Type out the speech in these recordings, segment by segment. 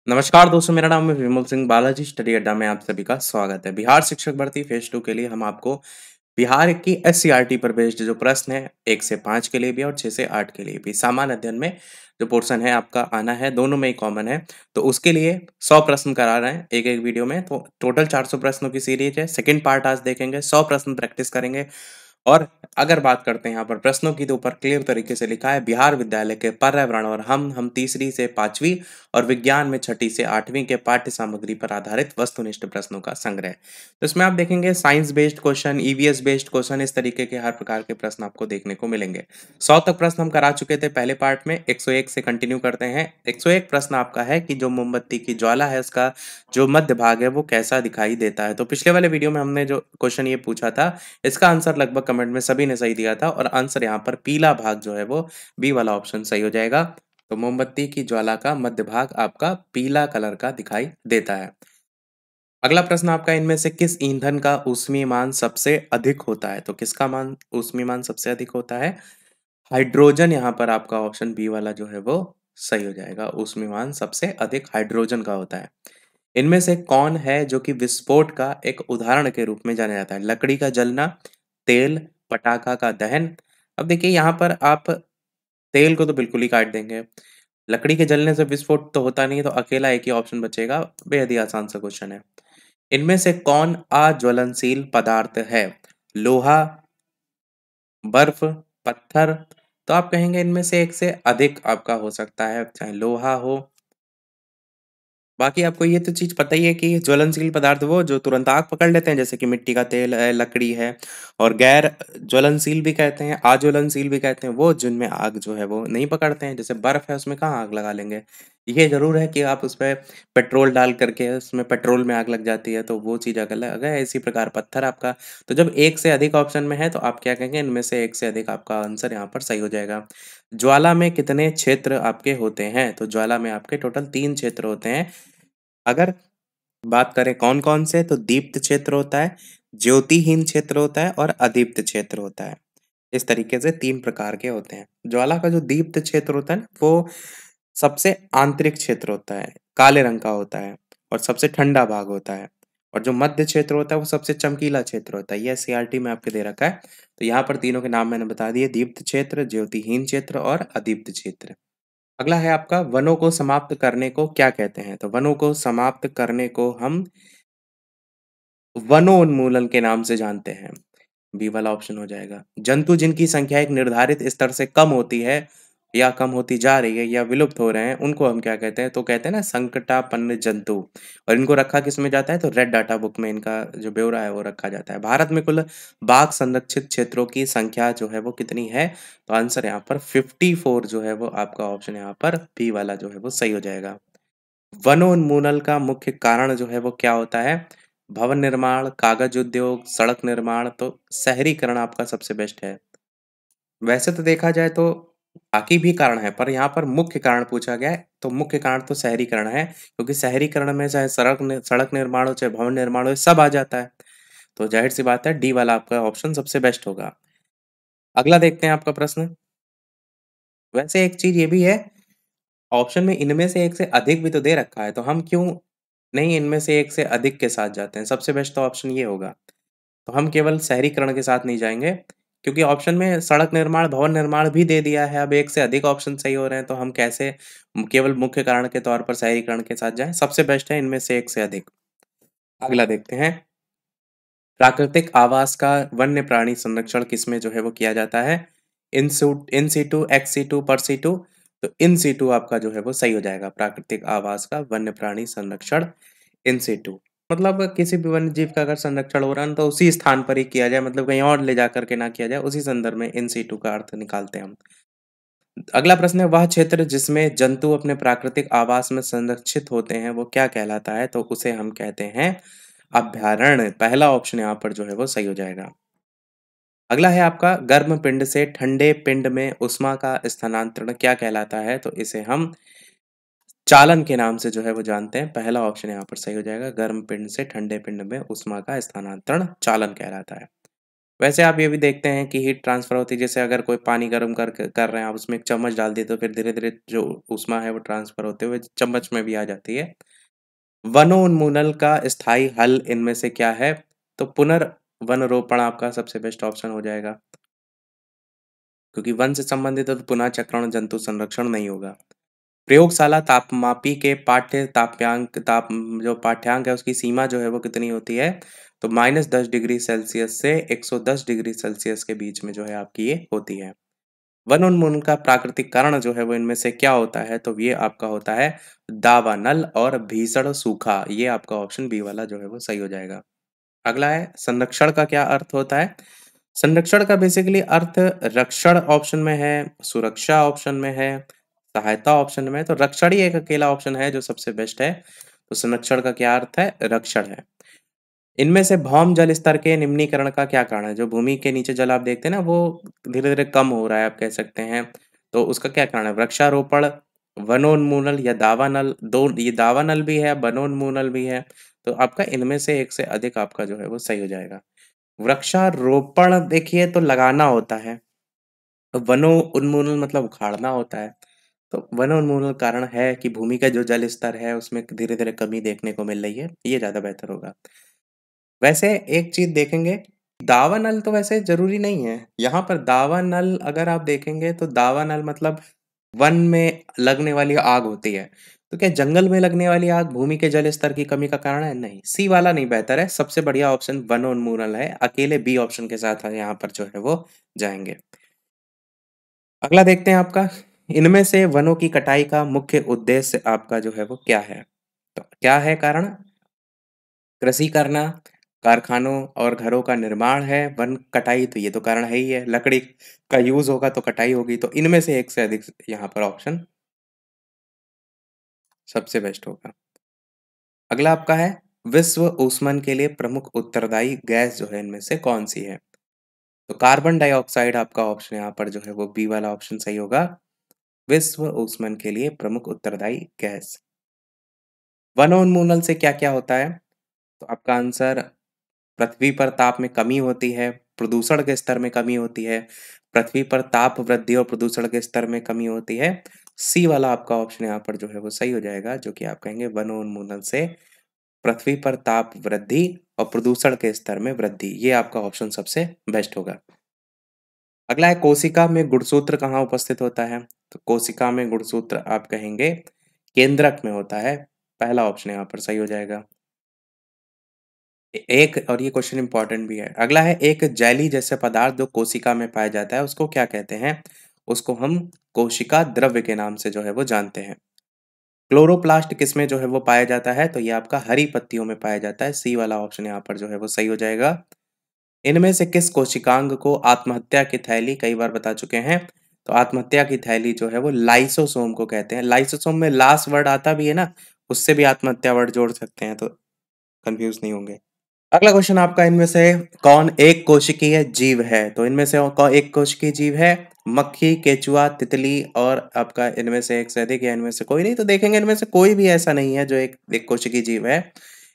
नमस्कार दोस्तों, मेरा नाम है विमल सिंह बालाजी। स्टडी अड्डा में आप सभी का स्वागत है। बिहार शिक्षक भर्ती फेज 2 के लिए हम आपको बिहार की एससीईआरटी पर बेस्ड जो प्रश्न है 1 से 5 के लिए भी और 6 से 8 के लिए भी सामान्य अध्ययन में जो पोर्शन है आपका आना है, दोनों में ही कॉमन है। तो उसके लिए 100 प्रश्न करा रहे हैं एक एक वीडियो में। तो टोटल 400 प्रश्नों की सीरीज है। सेकंड पार्ट आज देखेंगे, 100 प्रश्न प्रैक्टिस करेंगे। और अगर बात करते हैं यहाँ पर प्रश्नों की, तो ऊपर क्लियर तरीके से लिखा है बिहार विद्यालय के पर्यावरण और हम तीसरी से 5वीं और विज्ञान में 6ठी से 8वीं के पाठ्य सामग्री पर आधारित वस्तुनिष्ठ प्रश्नों का संग्रह। तो इसमें आप देखेंगे science based question, EVS based question, इस तरीके के हर प्रकार के प्रश्न आपको देखने को मिलेंगे। 100 तक प्रश्न हम करा चुके थे पहले पार्ट में। 101 से कंटिन्यू करते हैं। 101 प्रश्न आपका है कि जो मोमबत्ती की ज्वाला है उसका जो मध्य भाग है वो कैसा दिखाई देता है। तो पिछले वाले वीडियो में हमने जो क्वेश्चन ये पूछा था, इसका आंसर लगभग कमेंट में सभी ने सही दिया था और आंसर यहाँ पर पीला भाग जो है वो बी वाला ऑप्शन सही हो जाएगा। तो मोमबत्ती की ज्वाला का मध्य भाग आपका पीला कलर का दिखाई देता है। अगला प्रश्न आपका, इनमें से किस ईंधन का ऊष्मीयमान सबसे अधिक होता है? तो किसका मान ऊष्मीयमान सबसे अधिक होता है? हाइड्रोजन। यहाँ पर आपका ऑप्शन बी वाला जो है वो सही हो जाएगा। ऊष्मीयमान सबसे अधिक हाइड्रोजन का होता है। इनमें से कौन है जो कि विस्फोट का एक उदाहरण के रूप में जाना जाता है? लकड़ी का जलना, तेल, पटाखा का दहन। अब देखिए यहाँ पर आप तेल को तो बिल्कुल ही काट देंगे। लकड़ी के जलने से विस्फोट तो होता नहीं है, तो अकेला एक ही ऑप्शन बचेगा। बेहद ही आसान सा क्वेश्चन है। इनमें से कौन अज्वलनशील पदार्थ है? लोहा, बर्फ, पत्थर। तो आप कहेंगे इनमें से एक से अधिक आपका हो सकता है, चाहे लोहा हो। बाकी आपको ये तो चीज़ पता ही है कि ज्वलनशील पदार्थ वो जो तुरंत आग पकड़ लेते हैं, जैसे कि मिट्टी का तेल है, लकड़ी है। और गैर ज्वलनशील भी कहते हैं, अज्वलनशील भी कहते हैं, वो जिनमें आग जो है वो नहीं पकड़ते हैं। जैसे बर्फ है, उसमें कहाँ आग लगा लेंगे। ये ज़रूर है कि आप उसपे पेट्रोल डाल करके उसमें पेट्रोल में आग लग जाती है, तो वो चीज़ अलग है। इसी प्रकार पत्थर आपका, तो जब एक से अधिक ऑप्शन में है तो आप क्या कहेंगे, इनमें से एक से अधिक आपका आंसर यहाँ पर सही हो जाएगा। ज्वाला में कितने क्षेत्र आपके होते हैं? तो ज्वाला में आपके टोटल 3 क्षेत्र होते हैं। अगर बात करें कौन-कौन से, तो दीप्त क्षेत्र होता है, ज्योतिहीन क्षेत्र होता है और अदीप्त क्षेत्र होता है। इस तरीके से 3 प्रकार के होते हैं। ज्वाला का जो दीप्त क्षेत्र होता है ना, वो सबसे आंतरिक क्षेत्र होता है, काले रंग का होता है और सबसे ठंडा भाग होता है। और जो मध्य क्षेत्र होता है वो सबसे चमकीला क्षेत्र होता है। ये सीआरटी में आपके दे रखा है। तो यहाँ पर तीनों के नाम मैंने बता दिए, दीप्त क्षेत्र, ज्योतिहीन क्षेत्र और अदीप्त क्षेत्र। अगला है आपका, वनों को समाप्त करने को क्या कहते हैं? तो वनों को समाप्त करने को हम वनोन्मूलन के नाम से जानते हैं। बी वाला ऑप्शन हो जाएगा। जंतु जिनकी संख्या एक निर्धारित स्तर से कम होती है या कम होती जा रही है या विलुप्त हो रहे हैं, उनको हम क्या कहते हैं? तो कहते हैं ना संकटापन्न जंतु। और इनको रखा किसमें जाता है? तो रेड डाटा बुक में इनका जो ब्यौरा है वो रखा जाता है। भारत में कुल बाघ संरक्षित क्षेत्रों की संख्या जो है वो कितनी है? तो आंसर यहाँ पर 54 जो है वो आपका ऑप्शन यहाँ पर बी वाला जो है वो सही हो जाएगा। वनोन्मूलन का मुख्य कारण जो है वो क्या होता है? भवन निर्माण, कागज उद्योग, सड़क निर्माण। तो शहरीकरण आपका सबसे बेस्ट है। वैसे तो देखा जाए तो बाकी भी कारण है, पर यहाँ पर मुख्य कारण पूछा गया है, तो मुख्य कारण तो शहरीकरण है, क्योंकि शहरीकरण में चाहे सड़क निर्माण हो, चाहे भवन निर्माण हो, सब आ जाता है। तो जाहिर सी बात है डी वाला आपका ऑप्शन सबसे बेस्ट होगा। अगला देखते हैं आपका प्रश्न। वैसे एक चीज ये भी है, ऑप्शन में इनमें से एक से अधिक भी तो दे रखा है, तो हम क्यों नहीं इनमें से एक से अधिक के साथ जाते हैं? सबसे बेस्ट तो ऑप्शन ये होगा। तो हम केवल शहरीकरण के साथ नहीं जाएँगे, क्योंकि ऑप्शन में सड़क निर्माण, भवन निर्माण भी दे दिया है। अब एक से अधिक ऑप्शन सही हो रहे हैं, तो हम कैसे केवल मुख्य कारण के तौर पर शहरीकरण के साथ जाएँ? सबसे बेस्ट है इनमें से एक से अधिक। अगला देखते हैं, प्राकृतिक आवास का वन्य प्राणी संरक्षण किसमें जो है वो किया जाता है? इन सिटू, एक्स सिटू, पर सिटू। तो इन सिटू आपका जो है वो सही हो जाएगा। प्राकृतिक आवास का वन्य प्राणी संरक्षण इन सिटू। मतलब किसी भी वन्य जीव का अगर संरक्षण हो रहा है ना, तो उसी स्थान पर ही किया जाए, मतलब कहीं और ले जाकर के ना किया जाए। उसी संदर्भ में इन सिटू का अर्थ निकालते हैं हम। अगला प्रश्न है, वह क्षेत्र जिसमें जंतु अपने प्राकृतिक आवास में संरक्षित होते हैं वो क्या कहलाता है? तो उसे हम कहते हैं अभयारण्य। पहला ऑप्शन यहाँ पर जो है वो सही हो जाएगा। अगला है आपका, गर्म पिंड से ठंडे पिंड में उष्मा का स्थानांतरण क्या कहलाता है? तो इसे हम चालन के नाम से जो है वो जानते हैं। पहला ऑप्शन यहाँ पर सही हो जाएगा। गर्म पिंड से ठंडे पिंड में उष्मा का स्थानांतरण चालन कहलाता है। वैसे आप ये भी देखते हैं कि हीट ट्रांसफ़र होती है, जैसे अगर कोई पानी गर्म कर रहे हैं, आप उसमें एक चम्मच डाल दिए, तो फिर धीरे-धीरे जो ऊष्मा है वो ट्रांसफ़र होते हुए चम्मच में भी आ जाती है। वनोन्मूलन का स्थायी हल इनमें से क्या है? तो पुनर्वनरोपण आपका सबसे बेस्ट ऑप्शन हो जाएगा। क्योंकि वन से संबंधित है तो पुनः चक्रण जंतु संरक्षण नहीं होगा। प्रयोगशाला तापमापी के जो पाठ्यांक है उसकी सीमा जो है वो कितनी होती है? तो -10 डिग्री सेल्सियस से 110 डिग्री सेल्सियस के बीच में जो है आपकी ये होती है। वनोन्मूलन का प्राकृतिक कारण जो है वो इनमें से क्या होता है? तो ये आपका होता है दावानल और भीषण सूखा। ये आपका ऑप्शन बी वाला जो है वो सही हो जाएगा। अगला है संरक्षण का क्या अर्थ होता है? संरक्षण का बेसिकली अर्थ रक्षण ऑप्शन में है, सुरक्षा ऑप्शन में है, सहायता ऑप्शन में है, तो रक्षण ही एक अकेला ऑप्शन है जो सबसे बेस्ट है। तो संरक्षण का क्या अर्थ है? रक्षण है। इनमें से भौम जल स्तर के निम्नीकरण का क्या कारण है? जो भूमि के नीचे जल आप देखते हैं ना वो धीरे-धीरे कम हो रहा है आप कह सकते हैं। तो उसका क्या कारण है? वृक्षारोपण, वनोन्मूलन या दावानल, दो ये दावानल भी है, वनोन्मूलन भी है। तो आपका इनमें से एक से अधिक आपका जो है वो सही हो जाएगा। वृक्षारोपण देखिए तो लगाना होता है, वनोन्मूलन मतलब उखाड़ना होता है। तो वनोन्मूलन कारण है कि भूमि का जो जल स्तर है उसमें धीरे-धीरे कमी देखने को मिल रही है, ये ज़्यादा बेहतर होगा। वैसे एक चीज़ देखेंगे, दावानल तो वैसे ज़रूरी नहीं है। यहाँ पर दावानल अगर आप देखेंगे तो दावानल मतलब वन में लगने वाली आग होती है। तो क्या जंगल में लगने वाली आग भूमि के जल स्तर की कमी का कारण है? नहीं, सी वाला नहीं बेहतर है। सबसे बढ़िया ऑप्शन वनोन्मूलन है। अकेले बी ऑप्शन के साथ यहाँ पर जो है वो जाएँगे। अगला देखते हैं आपका, इनमें से वनों की कटाई का मुख्य उद्देश्य आपका जो है वो क्या है? तो क्या है कारण? कृषि करना, कारखानों और घरों का निर्माण है, वन कटाई तो ये तो कारण है ही है, लकड़ी का यूज़ होगा तो कटाई होगी, तो इनमें से एक से अधिक यहाँ पर ऑप्शन सबसे बेस्ट होगा। अगला आपका है, विश्व ऊष्मन के लिए प्रमुख उत्तरदायी गैस जो है इनमें से कौन-सी है? तो कार्बन डाइऑक्साइड आपका ऑप्शन यहाँ पर जो है वो बी वाला ऑप्शन सही होगा। विश्व ऊष्मन के लिए प्रमुख उत्तरदायी गैस। वनोन्मूलन से क्या-क्या होता है? तो आपका आंसर पृथ्वी पर ताप में कमी होती है, प्रदूषण के स्तर में कमी होती है, पृथ्वी पर ताप वृद्धि और प्रदूषण के स्तर में कमी होती है। सी वाला आपका ऑप्शन यहाँ पर जो है वो सही हो जाएगा, जो कि आप कहेंगे वनोन्मूलन से पृथ्वी पर ताप वृद्धि और प्रदूषण के स्तर में वृद्धि। ये आपका ऑप्शन सबसे बेस्ट होगा। अगला है कोशिका में गुणसूत्र कहाँ उपस्थित होता है? तो कोशिका में गुणसूत्र आप कहेंगे केंद्रक में होता है। पहला ऑप्शन यहाँ पर सही हो जाएगा। एक और ये क्वेश्चन इंपॉर्टेंट भी है। अगला है एक जेली जैसे पदार्थ जो कोशिका में पाया जाता है उसको क्या कहते हैं? उसको हम कोशिका द्रव्य के नाम से जो है वो जानते हैं। क्लोरोप्लास्ट किसमें जो है वो पाया जाता है? तो ये आपका हरी पत्तियों में पाया जाता है। सी वाला ऑप्शन यहाँ पर जो है वो सही हो जाएगा। इनमें से किस कोशिकांग को आत्महत्या की थैली कई बार बता चुके हैं। तो आत्महत्या की थैली जो है वो लाइसोसोम को कहते हैं। लाइसोसोम में लास्ट वर्ड आता भी है ना, उससे भी आत्महत्या वर्ड जोड़ सकते हैं, तो कंफ्यूज नहीं होंगे। अगला क्वेश्चन आपका, इनमें से कौन एक कोशिकीय जीव है? तो इनमें से कौन एक कोशिकीय जीव है? मक्खी, केचुआ, तितली और आपका इनमें से एक से अधिक या इनमें से कोई नहीं? तो देखेंगे इनमें से कोई भी ऐसा नहीं है जो एक एक कोशिकीय जीव है।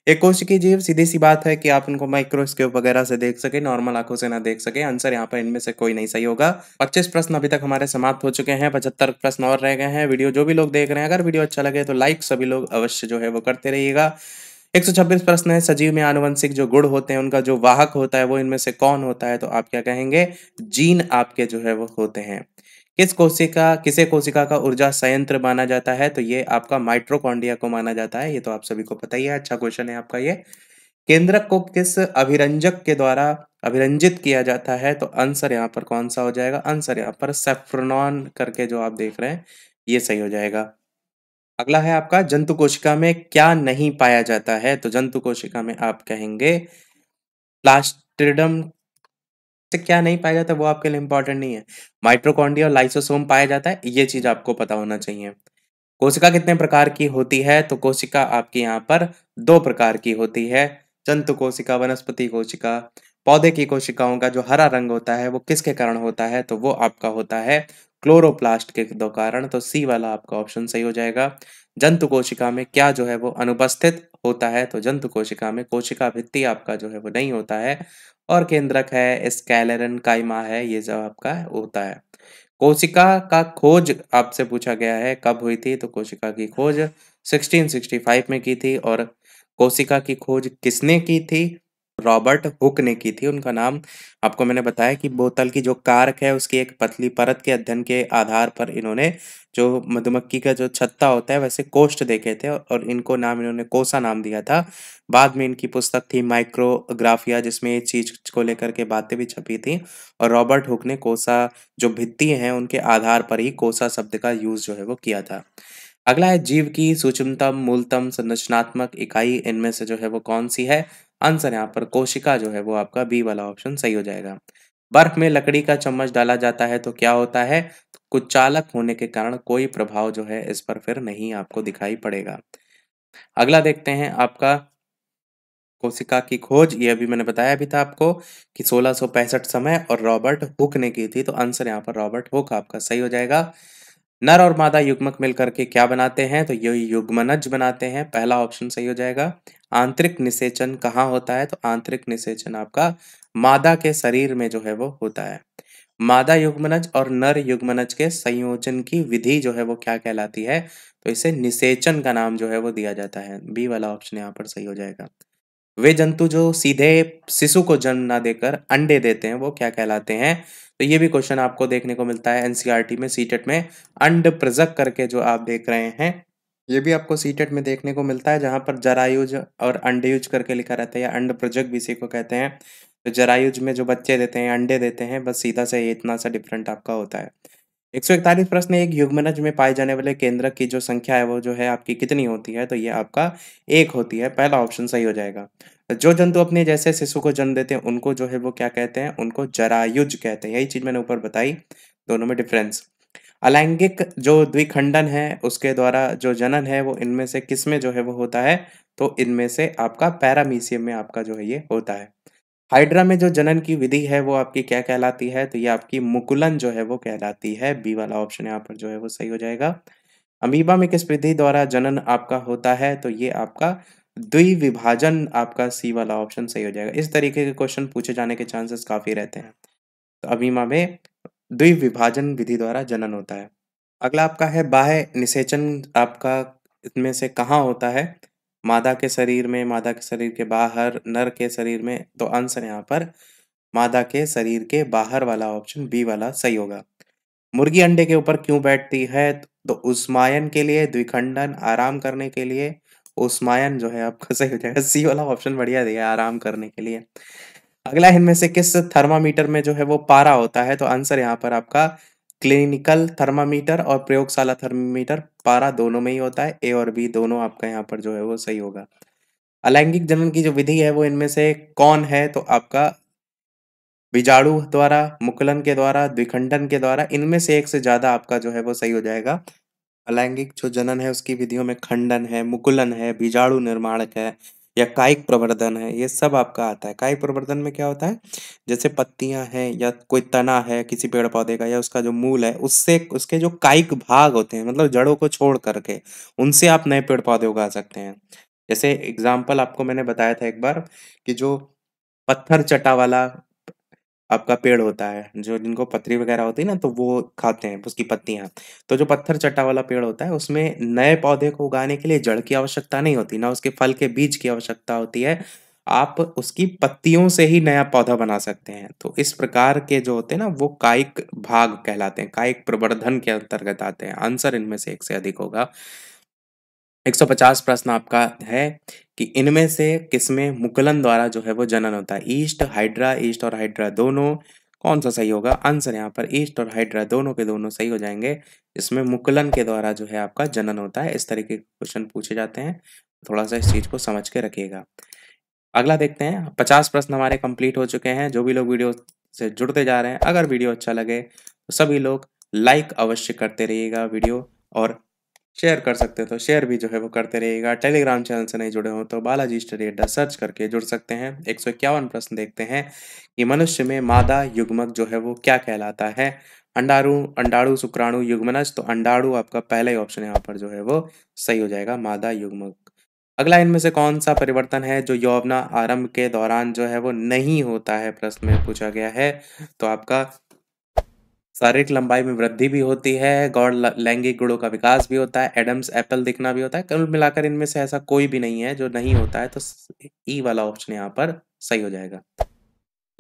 एक कोशिकीय जीव सीधी सी बात है कि आप उनको माइक्रोस्कोप वगैरह से देख सके, नॉर्मल आंखों से ना देख सके। आंसर यहाँ पर इनमें से कोई नहीं सही होगा। 25 प्रश्न अभी तक हमारे समाप्त हो चुके हैं, 75 प्रश्न और रह गए हैं। वीडियो जो भी लोग देख रहे हैं, अगर वीडियो अच्छा लगे तो लाइक सभी लोग अवश्य जो है वो करते रहिएगा। 126 प्रश्न है, सजीव में आनुवंशिक जो गुण होते हैं उनका जो वाहक होता है वो इनमें से कौन होता है? तो आप क्या कहेंगे? जीन आपके जो है वो होते हैं। किसे कोशिका का ऊर्जा संयंत्र माना जाता है? तो ये आपका माइटोकॉन्ड्रिया को माना जाता है। ये तो आप सभी को पता ही है, अच्छा क्वेश्चन है आपका ये। केंद्रक को किस अभिरंजक के द्वारा अभिरंजित किया जाता है? तो आंसर यहाँ पर कौन सा हो जाएगा? आंसर यहाँ पर सेफ्रोनॉन करके जो आप देख रहे हैं, ये सही हो जाएगा। अगला है आपका, जंतु कोशिका में क्या नहीं पाया जाता है? तो जंतु कोशिका में आप कहेंगे प्लास्टिडम से क्या नहीं पाया जाता, वो आपके लिए इंपॉर्टेंट नहीं है। माइटोकॉन्ड्रिया और लाइसोसोम पाया जाता है, ये चीज आपको पता होना चाहिए। कोशिका कितने प्रकार की होती है? तो कोशिका आपकी यहाँ पर 2 प्रकार की होती है। जंतु कोशिका, वनस्पति कोशिका। पौधे की कोशिकाओं का जो हरा रंग होता है वो किसके कारण होता है? तो वो आपका होता है क्लोरोप्लास्ट के दो कारण। तो सी वाला आपका ऑप्शन सही हो जाएगा। जंतु कोशिका में क्या जो है वो अनुपस्थित होता है? तो जंतु कोशिका में कोशिका भित्ति आपका जो है वो नहीं होता है और केंद्रक है, स्केलेरन काइमा है, ये सब आपका होता है। कोशिका का खोज आपसे पूछा गया है कब हुई थी? तो कोशिका की खोज 1665 में की थी और कोशिका की खोज किसने की थी? रॉबर्ट हुक ने की थी। उनका नाम आपको मैंने बताया कि बोतल की जो कार्क है उसकी एक पतली परत के अध्ययन के आधार पर इन्होंने जो मधुमक्खी का जो छत्ता होता है वैसे कोष्ठ देखे थे और इनको नाम इन्होंने कोसा नाम दिया था। बाद में इनकी पुस्तक थी माइक्रोग्राफिया जिसमें इस चीज को लेकर के बातें भी छपी थी और रॉबर्ट हुक ने कोसा जो भित्ति हैं उनके आधार पर ही कोसा शब्द का यूज जो है वो किया था। अगला है जीव की सूक्ष्मतम मूलतम संरचनात्मक इकाई इनमें से जो है वो कौन सी है? आंसर यहाँ पर कोशिका जो है वो आपका बी वाला ऑप्शन सही हो जाएगा। बर्फ में लकड़ी का चम्मच डाला जाता है तो क्या होता है? तो कुचालक होने के कारण कोई प्रभाव जो है इस पर फिर नहीं आपको दिखाई पड़ेगा। अगला देखते हैं आपका कोशिका की खोज, ये अभी मैंने बताया भी था आपको कि 1665 समय और रॉबर्ट हुक ने की थी, तो आंसर यहाँ पर रॉबर्ट हुक आपका सही हो जाएगा। नर और मादा युग्मक मिलकर के क्या बनाते हैं? तो ये युग्मनज बनाते हैं, पहला ऑप्शन सही हो जाएगा। आंतरिक निषेचन कहाँ होता है? तो आंतरिक निषेचन आपका मादा के शरीर में जो है वो होता है। मादा युग्मनज और नर युग्मनज के संयोजन की विधि जो है वो क्या कहलाती है? तो इसे निषेचन का नाम जो है वो दिया जाता है। बी वाला ऑप्शन यहाँ पर सही हो जाएगा। वे जंतु जो सीधे शिशु को जन्म ना देकर अंडे देते हैं वो क्या कहलाते हैं? तो ये भी क्वेश्चन आपको देखने को मिलता है एनसीईआरटी में सीटेट में अंडप्रजक करके जो आप देख रहे हैं, ये भी आपको सीटेट में देखने को मिलता है जहां पर जरायुज और अंडेयुज करके लिखा रहता है या अंडप्रजक भी इसी को कहते हैं। तो जरायुज में जो बच्चे देते हैं अंडे देते हैं, बस सीधा से ये इतना सा डिफरेंट आपका होता है। 141 प्रश्न, एक युग्मनज में पाए जाने वाले केंद्रक की जो संख्या है वो जो है आपकी कितनी होती है? तो ये आपका एक होती है, पहला ऑप्शन सही हो जाएगा। जो जंतु अपने जैसे शिशु को जन्म देते हैं उनको जो है वो क्या कहते हैं? उनको जरायुज कहते हैं। यही चीज मैंने ऊपर बताई, दोनों में डिफरेंस। अलैंगिक जो द्विखंडन है उसके द्वारा जो जनन है वो इनमें से किस में जो है वो होता है? तो इनमें से आपका पैरामीशियम में आपका जो है ये होता है। हाइड्रा में जो जनन की विधि है वो आपकी क्या कहलाती है? तो ये आपकी मुकुलन जो है वो कहलाती है। बी वाला ऑप्शन यहाँ पर जो है वो सही हो जाएगा। अमीबा में किस विधि द्वारा जनन आपका होता है? तो ये आपका द्विविभाजन आपका सी वाला ऑप्शन सही हो जाएगा। इस तरीके के क्वेश्चन पूछे जाने के चांसेस काफी रहते हैं। तो अमीबा में द्विविभाजन विधि द्वारा जनन होता है। अगला आपका है बाह्य निषेचन आपका इसमें से कहाँ होता है? मादा के शरीर में, मादा के शरीर के बाहर, नर के शरीर में। तो आंसर यहाँ पर मादा के शरीर के बाहर वाला ऑप्शन बी वाला सही होगा। मुर्गी अंडे के ऊपर क्यों बैठती है? तो उष्मायन के लिए, द्विखंडन, आराम करने के लिए। उष्मायन जो है आपका सही हो जाएगा। सी वाला ऑप्शन बढ़िया दिया है, आराम करने के लिए। अगला इनमें से किस थर्मामीटर में जो है वो पारा होता है? तो आंसर यहाँ पर आपका क्लिनिकल थर्मामीटर और प्रयोगशाला थर्मामीटर पारा दोनों में ही होता है। ए और बी दोनों आपका यहाँ पर जो है वो सही होगा। अलैंगिक जनन की जो विधि है वो इनमें से कौन है? तो आपका बीजाणु द्वारा, मुकुलन के द्वारा, द्विखंडन के द्वारा, इनमें से एक से ज्यादा आपका जो है वो सही हो जाएगा। अलैंगिक जो जनन है उसकी विधियों में खंडन है, मुकुलन है, बीजाणु निर्माणक है या कायिक प्रवर्धन है, ये सब आपका आता है। कायिक प्रवर्धन में क्या होता है? जैसे पत्तियां हैं या कोई तना है किसी पेड़ पौधे का या उसका जो मूल है उससे उसके जो कायिक भाग होते हैं मतलब जड़ों को छोड़ करके उनसे आप नए पेड़ पौधे उगा सकते हैं। जैसे एग्जाम्पल आपको मैंने बताया था एक बार कि जो पत्थर चटा वाला आपका पेड़ होता है, जो जिनको पथरी वगैरह होती है ना तो वो खाते हैं उसकी पत्तियाँ। तो जो पत्थर चट्टा वाला पेड़ होता है उसमें नए पौधे को उगाने के लिए जड़ की आवश्यकता नहीं होती, ना उसके फल के बीज की आवश्यकता होती है। आप उसकी पत्तियों से ही नया पौधा बना सकते हैं। तो इस प्रकार के जो होते हैं ना वो कायिक भाग कहलाते हैं, कायिक प्रवर्धन के अंतर्गत आते हैं। आंसर इनमें से एक से अधिक होगा। 150 प्रश्न आपका है कि इनमें से किसमें मुकुलन द्वारा जो है वो जनन होता है? ईस्ट और हाइड्रा दोनों, कौन सा सही होगा? आंसर यहाँ पर ईस्ट और हाइड्रा दोनों के दोनों सही हो जाएंगे। इसमें मुकुलन के द्वारा जो है आपका जनन होता है। इस तरीके के क्वेश्चन पूछे जाते हैं, थोड़ा सा इस चीज को समझ के रखिएगा। अगला देखते हैं। 50 प्रश्न हमारे कंप्लीट हो चुके हैं। जो भी लोग वीडियो से जुड़ते जा रहे हैं, अगर वीडियो अच्छा लगे तो सभी लोग लाइक अवश्य करते रहिएगा वीडियो, और शेयर कर सकते हो तो शेयर भी जो है वो करते रहिएगा। टेलीग्राम चैनल से नहीं जुड़े हो तो बालाजी स्टडी अड्डा सर्च करके जुड़ सकते हैं। 151 प्रश्न देखते हैं कि मनुष्य में मादा युग्मक जो है वो क्या कहलाता है? अंडाणु अंडाणु, शुक्राणु, युग्मनज, तो अंडाणु आपका पहला ही ऑप्शन यहाँ पर जो है वो सही हो जाएगा, मादा युग्मक। अगला इनमें से कौन-सा परिवर्तन है जो यौवन आरंभ के दौरान जो है वो नहीं होता है? प्रश्न में पूछा गया है। तो आपका शारीरिक लंबाई में वृद्धि भी होती है, गौण ल लैंगिक गुणों का विकास भी होता है, एडम्स एप्पल दिखना भी होता है। कुल मिलाकर इनमें से ऐसा कोई भी नहीं है जो नहीं होता है, तो ई वाला ऑप्शन यहाँ पर सही हो जाएगा।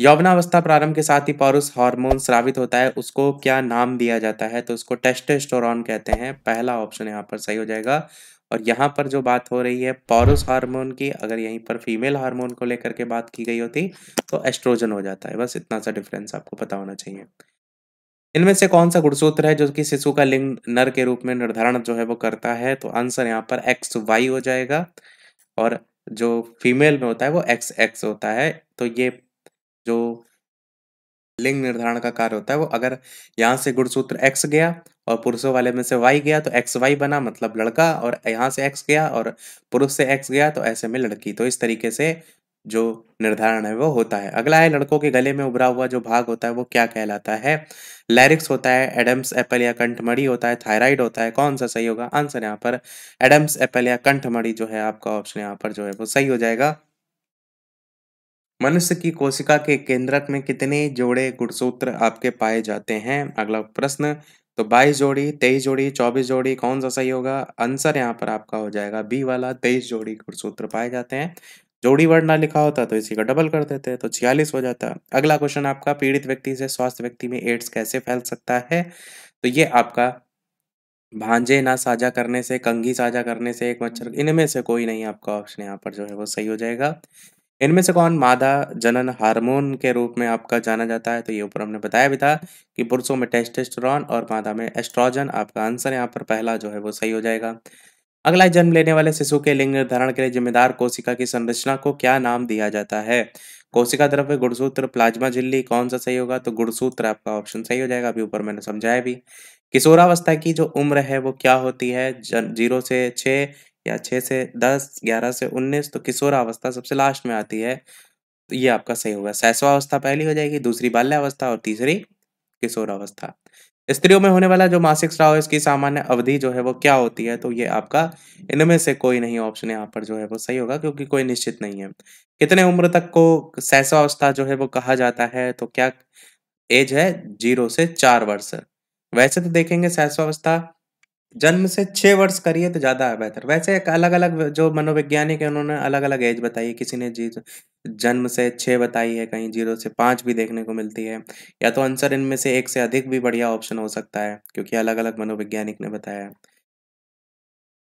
यौवनावस्था प्रारंभ के साथ ही पौरुष हार्मोन स्रावित होता है, उसको क्या नाम दिया जाता है? तो उसको टेस्टोस्टेरोन कहते हैं, पहला ऑप्शन यहाँ पर सही हो जाएगा। और यहाँ पर जो बात हो रही है पौरुष हार्मोन की, अगर यहीं पर फीमेल हार्मोन को लेकर के बात की गई होती, तो एस्ट्रोजन हो जाता है। बस इतना सा डिफरेंस आपको पता होना चाहिए। इनमें से कौन-सा गुणसूत्र है जो कि शिशु का लिंग नर के रूप में निर्धारण जो है वो करता है? तो आंसर यहाँ पर XY हो जाएगा और जो फीमेल में होता है वो XX होता है। तो ये जो लिंग निर्धारण का कार्य होता है वो अगर यहाँ से गुणसूत्र X गया और पुरुषों वाले में से Y गया तो XY बना मतलब लड़का, और यहाँ से X गया और पुरुष से X गया तो ऐसे में लड़की। तो इस तरीके से जो निर्धारण है वो होता है। अगला है लड़कों के गले में उभरा हुआ जो भाग होता है वो क्या कहलाता है? लैरिक्स होता है, एडम्स एपल या कंठमणि होता है, थायराइड होता है, कौन-सा सही होगा? आंसर यहाँ पर एडम्स एपल या कंठमणि जो है आपका ऑप्शन यहाँ पर जो है वो सही हो जाएगा। मनुष्य की कोशिका के केंद्रक में कितने जोड़े गुणसूत्र आपके पाए जाते हैं? अगला प्रश्न, तो 22 जोड़ी, 23 जोड़ी, 24 जोड़ी, कौन-सा सही होगा? आंसर यहाँ पर आपका हो जाएगा बी वाला, 23 जोड़ी गुणसूत्र पाए जाते हैं। जोड़ी वर्ड ना लिखा होता तो इसी का डबल कर देते तो 46 हो जाता। अगला क्वेश्चन आपका, पीड़ित व्यक्ति से स्वस्थ व्यक्ति में एड्स कैसे फैल सकता है? तो ये आपका भांजे ना साझा करने से, कंघी साझा करने से, एक मच्छर, इनमें से कोई नहीं आपका ऑप्शन यहाँ पर जो है वो सही हो जाएगा। इनमें से कौन मादा जनन हार्मोन के रूप में आपका जाना जाता है? तो ये ऊपर हमने बताया भी था कि पुरुषों में टेस्टोस्टेरोन और मादा में एस्ट्रोजन। आपका आंसर यहाँ पर पहला जो है वो सही हो जाएगा। अगला है, जन्म लेने वाले शिशु के लिंग निर्धारण के लिए जिम्मेदार कोशिका की संरचना को क्या नाम दिया जाता है? कोशिका द्रव्य, गुणसूत्र, प्लाज्मा झिल्ली, कौन सा सही होगा? तो गुणसूत्र आपका ऑप्शन सही हो जाएगा, अभी ऊपर मैंने समझाया भी। किशोरावस्था की जो उम्र है वो क्या होती है? 0 से 6 या 6 से 10, 11 से 19, तो किशोरावस्था सबसे लास्ट में आती है। तो ये आपका सही होगा। शैशवावस्था पहली हो जाएगी, दूसरी बाल्यावस्था और तीसरी किशोरावस्था। स्त्रियों में होने वाला जो मासिक स्राव है इसकी सामान्य अवधि जो है वो क्या होती है? तो ये आपका इनमें से कोई नहीं ऑप्शन यहाँ पर जो है वो सही होगा, क्योंकि कोई निश्चित नहीं है। कितने उम्र तक को शैशवावस्था जो है वो कहा जाता है? तो क्या एज है? 0 से 4 वर्ष। वैसे तो देखेंगे शैशवावस्था जन्म से 6 वर्ष करिए तो ज़्यादा बेहतर। वैसे एक अलग-अलग जो मनोवैज्ञानिक है उन्होंने अलग-अलग एज बताई है। किसी ने जी जन्म से 6 बताई है, कहीं 0 से 5 भी देखने को मिलती है। या तो आंसर इनमें से एक से अधिक भी बढ़िया ऑप्शन हो सकता है, क्योंकि अलग-अलग मनोवैज्ञानिक ने बताया है।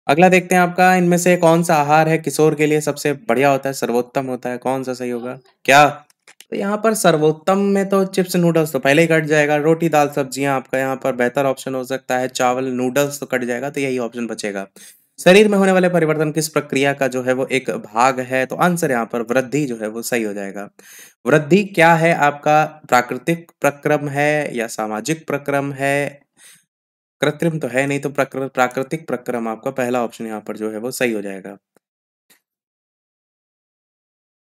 अगला देखते हैं आपका, इनमें से कौन-सा आहार है किशोर के लिए सबसे बढ़िया होता है, सर्वोत्तम होता है, कौन-सा सही होगा? क्या? तो यहाँ पर सर्वोत्तम में तो चिप्स नूडल्स तो पहले ही कट जाएगा, रोटी दाल सब्जियाँ आपका यहाँ पर बेहतर ऑप्शन हो सकता है, चावल नूडल्स तो कट जाएगा, तो यही ऑप्शन बचेगा। शरीर में होने वाले परिवर्तन किस प्रक्रिया का जो है वो एक भाग है? तो आंसर यहाँ पर वृद्धि जो है वो सही हो जाएगा। वृद्धि क्या है आपका? प्राकृतिक प्रक्रम है या सामाजिक प्रक्रम है? कृत्रिम तो है नहीं, तो प्राकृतिक प्रक्रम आपका पहला ऑप्शन यहाँ पर जो है वो सही हो जाएगा।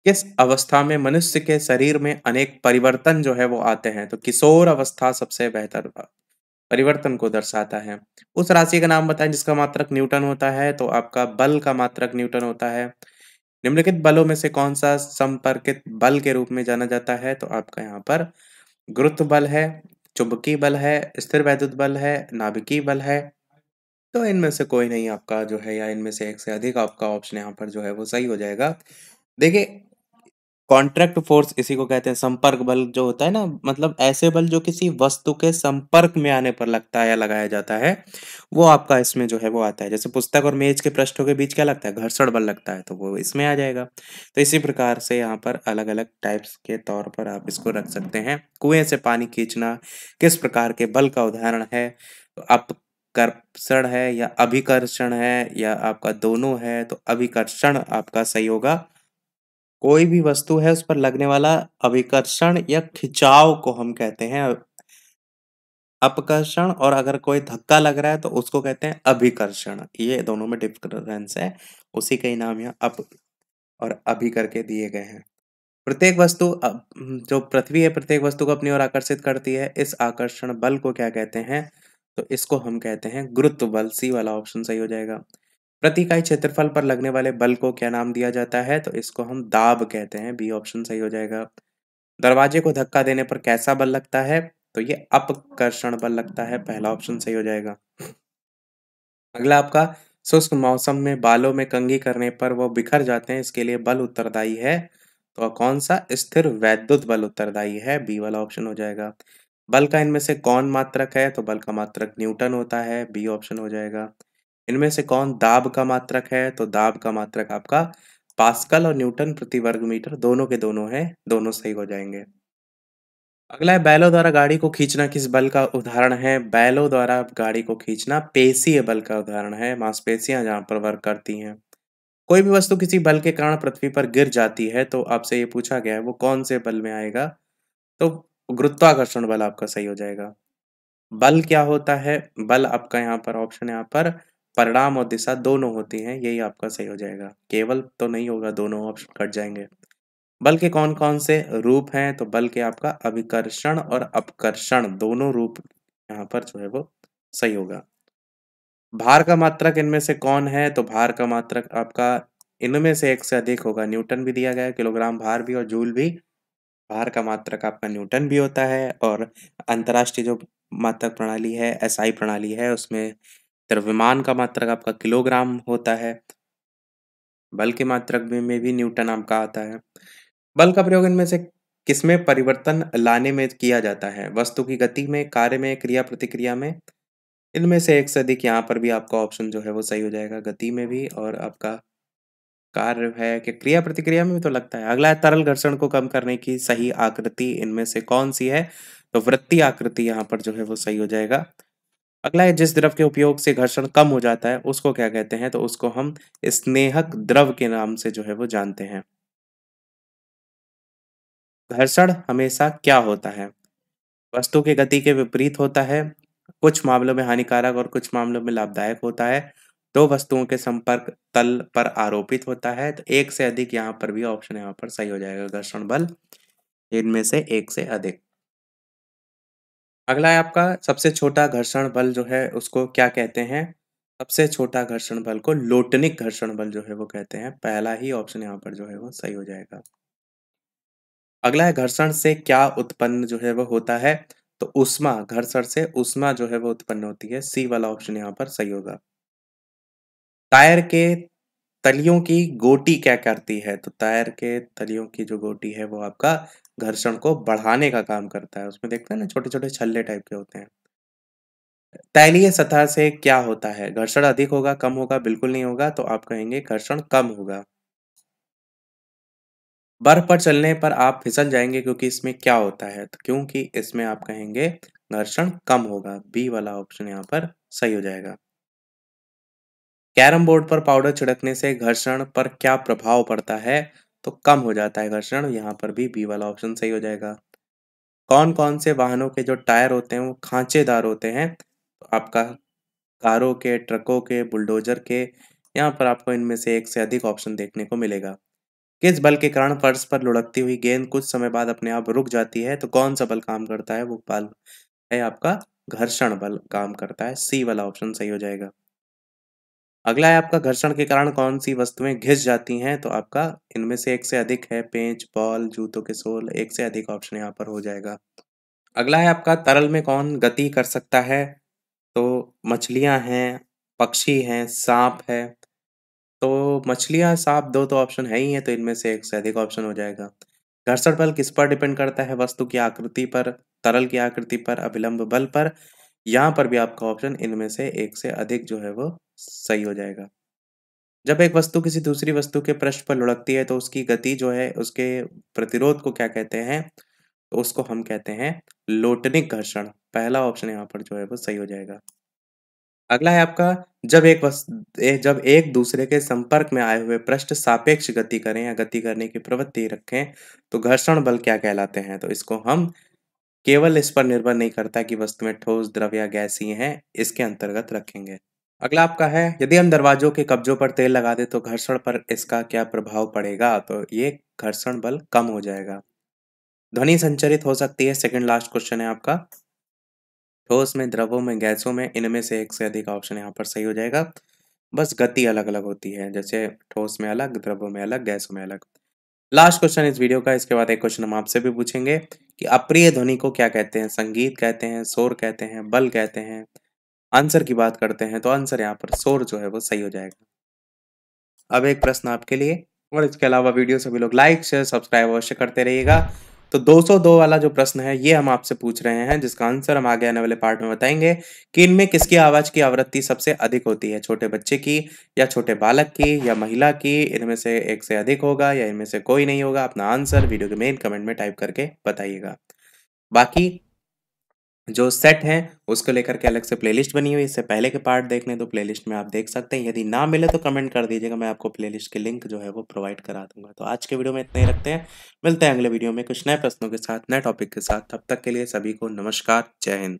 किस अवस्था में मनुष्य के शरीर में अनेक परिवर्तन जो है वो आते हैं? तो किशोर अवस्था सबसे बेहतर परिवर्तन को दर्शाता है। उस राशि का नाम बताएं जिसका मात्रक न्यूटन होता है? तो आपका बल का मात्रक न्यूटन होता है। निम्नलिखित बलों में से कौन सा संपर्कित बल के रूप में जाना जाता है? तो आपका यहाँ पर गुरुत्व बल है, चुंबकीय बल है, स्थिर वैद्युत बल है, नाभिकीय बल है। तो इनमें से कोई नहीं आपका जो है, या इनमें से एक से अधिक आपका ऑप्शन यहाँ पर जो है वो सही हो जाएगा। देखिए, कॉन्ट्रैक्ट फोर्स इसी को कहते हैं, संपर्क बल जो होता है ना, मतलब ऐसे बल जो किसी वस्तु के संपर्क में आने पर लगता है या लगाया जाता है, वो आपका इसमें जो है वो आता है। जैसे पुस्तक और मेज के पृष्ठों के बीच क्या लगता है? घर्षण बल लगता है, तो वो इसमें आ जाएगा। तो इसी प्रकार से यहाँ पर अलग-अलग टाइप्स के तौर पर आप इसको रख सकते हैं। कुएं से पानी खींचना किस प्रकार के बल का उदाहरण है? तो अपकर्षण है या अभिकर्षण है या आपका दोनों है? तो अभिकर्षण आपका सही होगा। कोई भी वस्तु है उस पर लगने वाला अभिकर्षण या खिंचाव को हम कहते हैं अपकर्षण, और अगर कोई धक्का लग रहा है तो उसको कहते हैं अभिकर्षण। ये दोनों में डिफरेंस है, उसी के ही नाम यहाँ अप और अभि करके दिए गए हैं। प्रत्येक वस्तु जो पृथ्वी है प्रत्येक वस्तु को अपनी ओर आकर्षित करती है। इस आकर्षण बल को क्या कहते हैं? तो इसको हम कहते हैं गुरुत्व बल। सी वाला ऑप्शन सही हो जाएगा। प्रति इकाई क्षेत्रफल पर लगने वाले बल को क्या नाम दिया जाता है? तो इसको हम दाब कहते हैं। बी ऑप्शन सही हो जाएगा। दरवाजे को धक्का देने पर कैसा बल लगता है? तो ये अपकर्षण बल लगता है। पहला ऑप्शन सही हो जाएगा। अगला आपका शुष्क मौसम में बालों में कंघी करने पर वो बिखर जाते हैं, इसके लिए बल उत्तरदायी है। तो कौन सा? स्थिर वैद्युत बल उत्तरदायी है। बी वाला ऑप्शन हो जाएगा। बल का इनमें से कौन मात्रक है? तो बल का मात्रक न्यूटन होता है। बी ऑप्शन हो जाएगा। इनमें से कौन दाब का मात्रक है? तो दाब का मात्रक आपका पास्कल और न्यूटन प्रति वर्ग मीटर दोनों के दोनों है। दोनों सही हो जाएंगे। अगला है बैलों द्वारा गाड़ी को खींचना किस बल का उदाहरण है? बैलों द्वारा गाड़ी को खींचना पेशीय बल का उदाहरण है। मांसपेशियां जहां पर वर्क करती हैं। कोई भी वस्तु किसी बल के कारण पृथ्वी पर गिर जाती है तो आपसे ये पूछा गया है वो कौन से बल में आएगा? तो गुरुत्वाकर्षण बल आपका सही हो जाएगा। बल क्या होता है? बल आपका यहाँ पर ऑप्शन यहाँ पर परिणाम और दिशा दोनों होती हैं, यही आपका सही हो जाएगा। केवल तो नहीं होगा, दोनों ऑप्शन कट जाएंगे। बल के कौन-कौन से रूप हैं? तो बल के आपका अभिकर्षण और अपकर्षण दोनों रूप यहाँ पर जो है वो सही होगा। भार का मात्रक इनमें से कौन है? तो भार का मात्रक आपका इनमें से एक से अधिक होगा। न्यूटन भी दिया गया है, किलोग्राम भार भी और जूल भी। भार का मात्रक आपका न्यूटन भी होता है और अंतर्राष्ट्रीय जो मात्रक प्रणाली है, एसआई प्रणाली है, उसमें द्रव्यमान का मात्रक आपका किलोग्राम होता है। बल के मात्रक में भी न्यूटन आपका आता है। बल का प्रयोग इनमें से किसमें परिवर्तन लाने में किया जाता है? वस्तु की गति में, कार्य में, क्रिया-प्रतिक्रिया में? इनमें से एक से अधिक यहाँ पर भी आपका ऑप्शन जो है वो सही हो जाएगा। गति में भी और आपका कार्य है कि क्रिया-प्रतिक्रिया में भी तो लगता है। अगला है तरल घर्षण को कम करने की सही आकृति इनमें से कौन-सी है? तो वृत्तीय आकृति यहाँ पर जो है वो सही हो जाएगा। अगला है जिस द्रव के उपयोग से घर्षण कम हो जाता है, उसको क्या कहते हैं? तो उसको हम स्नेहक द्रव के नाम से जो है वो जानते हैं। घर्षण हमेशा क्या होता है? वस्तु की गति के विपरीत होता है, कुछ मामलों में हानिकारक और कुछ मामलों में लाभदायक होता है, 2 वस्तुओं के संपर्क तल पर आरोपित होता है, तो एक से अधिक यहाँ पर भी ऑप्शन यहाँ पर सही हो जाएगा घर्षण बल, इनमें से एक से अधिक। अगला है आपका सबसे छोटा घर्षण बल जो है उसको क्या कहते हैं? सबसे छोटा घर्षण बल को लोटनिक घर्षण बल जो है वो कहते हैं, पहला ही ऑप्शन यहाँ पर जो है वो सही हो जाएगा। अगला है घर्षण से क्या उत्पन्न जो है वो होता है? तो ऊष्मा, घर्षण से ऊष्मा जो है वो उत्पन्न होती है। सी वाला ऑप्शन यहाँ पर सही होगा। टायर के तलियों की गोटी क्या करती है? तो टायर के तलियों की जो गोटी है वो आपका घर्षण को बढ़ाने का काम करता है। उसमें देखते हैं ना छोटे-छोटे छल्ले टाइप के होते हैं। तैलीय सतह से क्या होता है? घर्षण अधिक होगा, कम होगा, बिल्कुल नहीं होगा, तो आप कहेंगे घर्षण कम होगा। बर्फ पर चलने पर आप फिसल जाएँगे क्योंकि इसमें क्या होता है? तो क्योंकि इसमें आप कहेंगे घर्षण कम होगा। बी वाला ऑप्शन यहाँ पर सही हो जाएगा। कैरम बोर्ड पर पाउडर छिड़कने से घर्षण पर क्या प्रभाव पड़ता है? तो कम हो जाता है घर्षण, यहाँ पर भी बी वाला ऑप्शन सही हो जाएगा। कौन-कौन से वाहनों के जो टायर होते हैं वो खाँचेदार होते हैं? तो आपका कारों के, ट्रकों के, बुलडोज़र के, यहाँ पर आपको इनमें से एक से अधिक ऑप्शन देखने को मिलेगा। किस बल के कारण फर्श पर लुढ़कती हुई गेंद कुछ समय बाद अपने आप रुक जाती है? तो कौन-सा बल काम करता है? वो बल है आपका घर्षण बल काम करता है। सी वाला ऑप्शन सही हो जाएगा। अगला है आपका घर्षण के कारण कौन-सी वस्तुएँ घिस जाती हैं? तो आपका इनमें से एक से अधिक है पेंच, बॉल, जूतों के सोल, एक से अधिक ऑप्शन यहाँ पर हो जाएगा। अगला है आपका तरल में कौन गति कर सकता है? तो मछलियाँ हैं, पक्षी हैं, साँप है। तो मछलियाँ, साँप 2 तो ऑप्शन है ही हैं, तो इनमें से एक से अधिक ऑप्शन हो जाएगा। घर्षण बल किस पर डिपेंड करता है? वस्तु की आकृति पर, तरल की आकृति पर, अभिलंब बल पर। यहाँ पर भी आपका ऑप्शन इनमें से एक से अधिक जो है वो सही हो जाएगा। जब एक वस्तु किसी दूसरी वस्तु के पृष्ठ पर लुढ़कती है तो उसकी गति जो है उसके प्रतिरोध को क्या कहते हैं? तो उसको हम कहते हैं लोटनिक घर्षण। पहला ऑप्शन यहाँ पर जो है वो सही हो जाएगा। अगला है आपका जब एक दूसरे के संपर्क में आए हुए पृष्ठ सापेक्ष गति करें या गति करने की प्रवृत्ति रखें तो घर्षण बल क्या कहलाते हैं? तो इसको हम केवल इस पर निर्भर नहीं करता कि वस्तुएं ठोस, द्रव या गैसीय हैं, इसके अंतर्गत रखेंगे। अगला आपका है, यदि हम दरवाजों के कब्जों पर तेल लगा दें तो घर्षण पर इसका क्या प्रभाव पड़ेगा? तो ये घर्षण बल कम हो जाएगा। ध्वनि संचरित हो सकती है, सेकंड लास्ट क्वेश्चन है आपका। ठोस में, द्रवों में, गैसों में, इनमें से एक से अधिक ऑप्शन यहाँ पर सही हो जाएगा। बस गति अलग-अलग होती है, जैसे ठोस में अलग, द्रवों में अलग, गैसों में अलग। लास्ट क्वेश्चन इस वीडियो का, इसके बाद एक क्वेश्चन हम आपसे भी पूछेंगे कि अप्रिय ध्वनि को क्या कहते हैं? संगीत कहते हैं, शोर कहते हैं, बल कहते हैं? आंसर की बात करते हैं तो आंसर यहाँ पर शोर जो है वो सही हो जाएगा। अब एक प्रश्न आपके लिए, और इसके अलावा वीडियो सभी लोग लाइक, शेयर, सब्सक्राइब अवश्य करते रहिएगा। तो 202 वाला जो प्रश्न है ये हम आपसे पूछ रहे हैं, जिसका आंसर हम आगे आने वाले पार्ट में बताएंगे कि इनमें किसकी आवाज की आवृत्ति सबसे अधिक होती है? छोटे बच्चे की, या छोटे बालक की, या महिला की? इनमें से एक से अधिक होगा या इनमें से कोई नहीं होगा? अपना आंसर वीडियो के मेन कमेंट में टाइप करके बताइएगा। बाकी जो सेट हैं, उसको लेकर के अलग से प्लेलिस्ट बनी हुई है, इससे पहले के पार्ट देखने हैं तो प्लेलिस्ट में आप देख सकते हैं। यदि ना मिले तो कमेंट कर दीजिएगा, मैं आपको प्लेलिस्ट की लिंक जो है वो प्रोवाइड करा दूँगा। तो आज के वीडियो में इतना ही रखते हैं, मिलते हैं अगले वीडियो में कुछ नए प्रश्नों के साथ, नए टॉपिक के साथ। तब तक के लिए सभी को नमस्कार, जय हिंद।